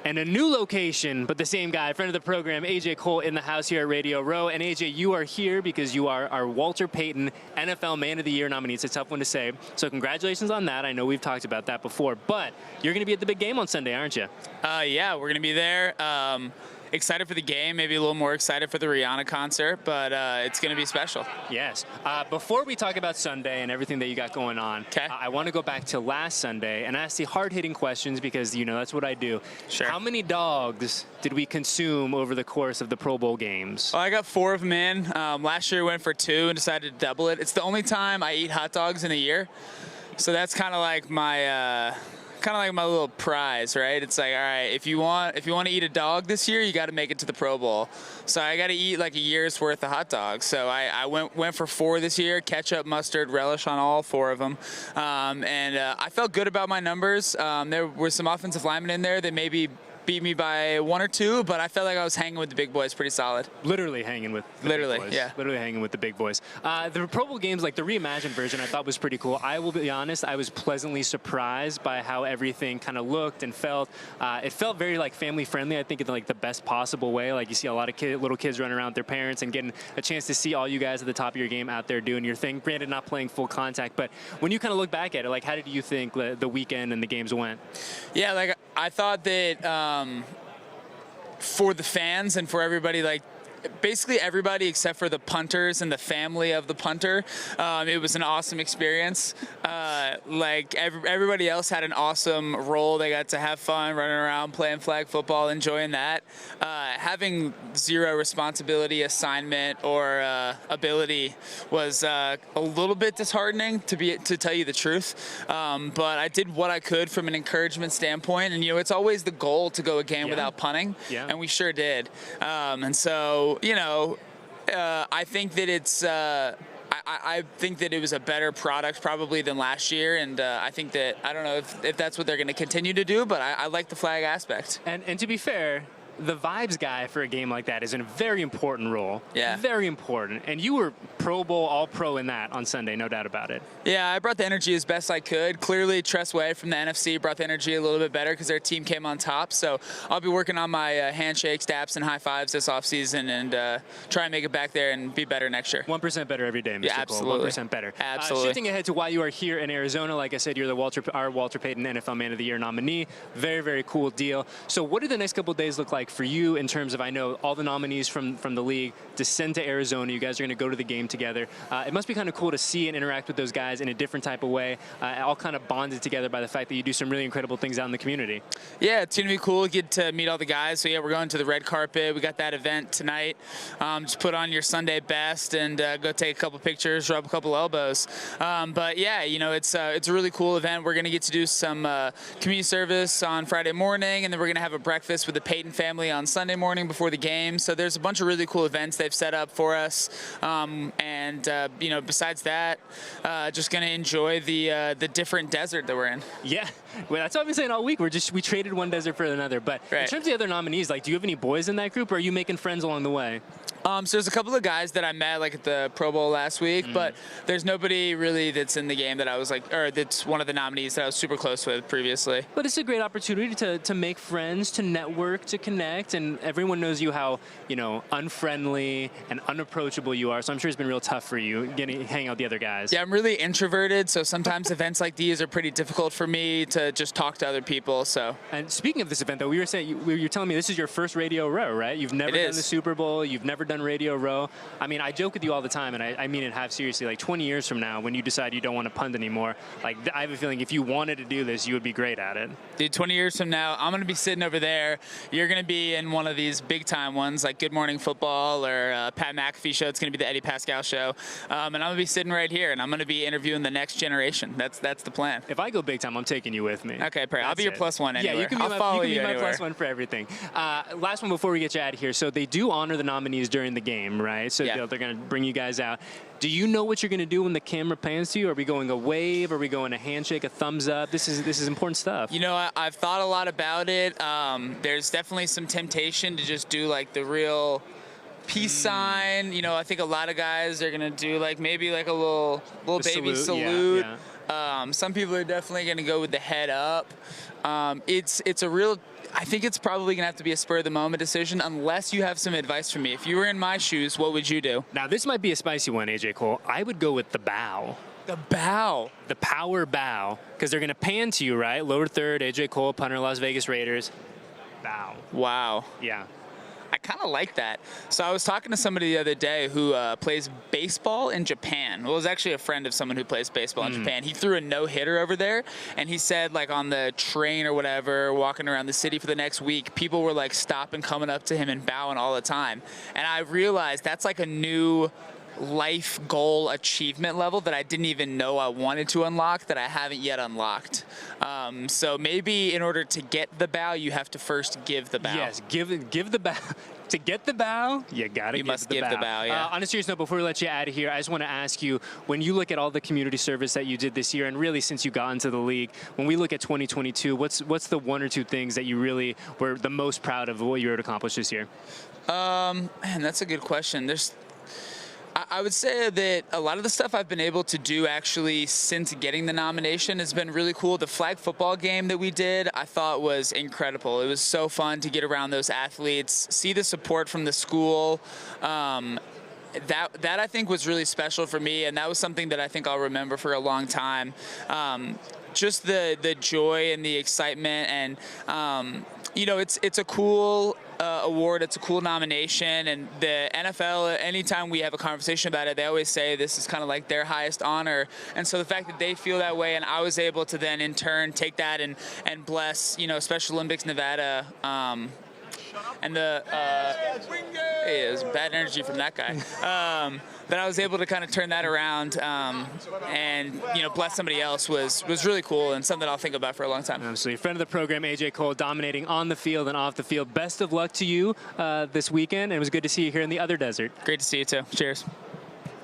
And a new location, but the same guy, friend of the program, AJ Cole, in the house here at Radio Row. And AJ, you are here because you are our Walter Payton NFL Man of the Year nominee. It's a tough one to say. So congratulations on that. I know we've talked about that before, but you're going to be at the big game on Sunday, aren't you? Yeah, we're going to be there. Excited for the game, maybe a little more excited for the Rihanna concert, but it's going to be special. Yes. Before we talk about Sunday and everything that you got going on, I want to go back to last Sunday and ask the hard-hitting questions because, you know, that's what I do. Sure. How many dogs did we consume over the course of the Pro Bowl games? Well, I got 4 of them in. Last year I went for 2 and decided to double it. It's the only time I eat hot dogs in a year, so that's kind of like my little prize, right? It's like, all right, if you want to eat a dog this year, you got to make it to the Pro Bowl. So I got to eat like a year's worth of hot dogs. So I went for 4 this year, ketchup, mustard, relish on all 4 of them. I felt good about my numbers. There were some offensive linemen in there that maybe beat me by 1 or 2, but I felt like I was hanging with the big boys pretty solid. Literally hanging with the big boys. Yeah. Literally hanging with the big boys. The Pro Bowl games, like the reimagined version, I thought was pretty cool. I will be honest, I was pleasantly surprised by how everything kind of looked and felt. It felt very like family friendly, I think, in like the best possible way. Like you see a lot of little kids running around with their parents and getting a chance to see all you guys at the top of your game out there doing your thing. Granted, not playing full contact, but when you kind of look back at it, like how did you think the weekend and the games went? Yeah, like I thought that for the fans and for everybody, like basically everybody except for the punters and the family of the punter, it was an awesome experience. Everybody else had an awesome role. They got to have fun running around, playing flag football, enjoying that. Having 0 responsibility, assignment, or ability was a little bit disheartening, to tell you the truth. But I did what I could from an encouragement standpoint, and you know, it's always the goal to go a game without punting, and we sure did. And so, you know, I think that it's. I think that it was a better product probably than last year, and I think that, I don't know if that's what they're going to continue to do, but I like the flag aspect. And to be fair, the vibes guy for a game like that is in a very important role. Yeah. Very important. And you were Pro Bowl, all-pro in that on Sunday, no doubt about it. Yeah, I brought the energy as best I could. Clearly, Tress Way from the NFC brought the energy a little bit better because their team came on top. So I'll be working on my handshakes, daps, and high fives this offseason and try and make it back there and be better next year. 1% better every day, Mr. Yeah, absolutely. Cole. 1% better. Absolutely. Shifting ahead to why you are here in Arizona, like I said, you're our Walter Payton NFL Man of the Year nominee. Very, very cool deal. So what do the next couple of days look like for you in terms of, I know all the nominees from the league descend to Arizona. You guys are going to go to the game together. It must be kind of cool to see and interact with those guys in a different type of way, all kind of bonded together by the fact that you do some really incredible things out in the community. Yeah, it's going to be cool to get to meet all the guys. So, yeah, we're going to the red carpet. We got that event tonight. Just put on your Sunday best and go take a couple pictures, rub a couple elbows. But, yeah, you know, it's a really cool event. We're going to get to do some community service on Friday morning, and then we're going to have a breakfast with the Payton family on Sunday morning before the game. So there's a bunch of really cool events they've set up for us. You know, besides that, just going to enjoy the different desert that we're in. Yeah, well, that's what I've been saying all week. We traded one desert for another. But in terms of the other nominees, like, do you have any boys in that group, or are you making friends along the way? So there's a couple of guys that I met like at the Pro Bowl last week, but there's nobody really that's in the game that I was like, or that's one of the nominees that I was super close with previously. But it's a great opportunity to make friends, to network, to connect, and everyone knows you how, you know, unfriendly and unapproachable you are. So I'm sure it's been real tough for you hanging out with the other guys. Yeah, I'm really introverted, so sometimes events like these are pretty difficult for me to just talk to other people. So. And speaking of this event, though, you were telling me this is your first Radio Row, right? You've never done the Super Bowl. You've never done Radio Row. I mean, I joke with you all the time, and I mean it half seriously. Like 20 years from now, when you decide you don't want to punt anymore, like I have a feeling if you wanted to do this, you would be great at it. Dude, 20 years from now, I'm going to be sitting over there. You're going to be in one of these big-time ones, like Good Morning Football or Pat McAfee show. It's going to be the Eddie Pascal show. And I'm going to be sitting right here, and I'm going to be interviewing the next generation. That's the plan. If I go big time, I'm taking you with me. Okay, I'll be your plus one anywhere. Yeah, you can be my plus one for everything. Last one before we get you out of here. So they do honor the nominees during the game, right? So they're going to bring you guys out. Do you know what you're going to do when the camera pans to you? Are we going a wave? Are we going a handshake, a thumbs up? This is important stuff. You know, I've thought a lot about it. There's definitely some temptation to just do like the real peace sign. You know, I think a lot of guys are going to do like maybe like a little baby salute. Yeah. Some people are definitely going to go with the head up. It's a real I think it's probably going to have to be a spur-of-the-moment decision unless you have some advice for me. If you were in my shoes, what would you do? Now, this might be a spicy one, AJ Cole. I would go with the bow. The bow. The power bow. Because they're going to pan to you, right? Lower third, AJ Cole, punter, Las Vegas Raiders. Bow. Wow. Yeah. I kind of like that. So I was talking to somebody the other day who plays baseball in Japan. Well, it was actually a friend of someone who plays baseball in Japan. He threw a no-hitter over there, and he said, like, on the train or whatever, walking around the city for the next week, people were, like, stopping, coming up to him and bowing all the time. And I realized that's, like, a new life goal achievement level that I didn't even know I wanted to unlock that I haven't yet unlocked. So maybe in order to get the bow, you have to first give the bow. Yes, give the bow. To get the bow, you gotta give the bow. Yeah. On a serious note, before we let you out of here, I just want to ask you, when you look at all the community service that you did this year, and really since you got into the league, when we look at 2022, what's the one or two things that you really were the most proud of what you were to accomplish this year? Man, that's a good question. I would say that a lot of the stuff I've been able to do actually since getting the nomination has been really cool. The flag football game that we did, I thought was incredible. It was so fun to get around those athletes, see the support from the school. That I think was really special for me, and that was something that I think I'll remember for a long time. Just the joy and the excitement, and it's a cool award. It's a cool nomination, and the NFL, anytime we have a conversation about it, they always say this is kind of like their highest honor. And so the fact that they feel that way, and I was able to then in turn take that and bless, Special Olympics Nevada, and there's bad energy from that guy. That I was able to kind of turn that around and bless somebody else was really cool, and something I'll think about for a long time. Absolutely. Friend of the program, AJ Cole, dominating on the field and off the field. Best of luck to you this weekend, and it was good to see you here in the other desert. Great to see you too. Cheers.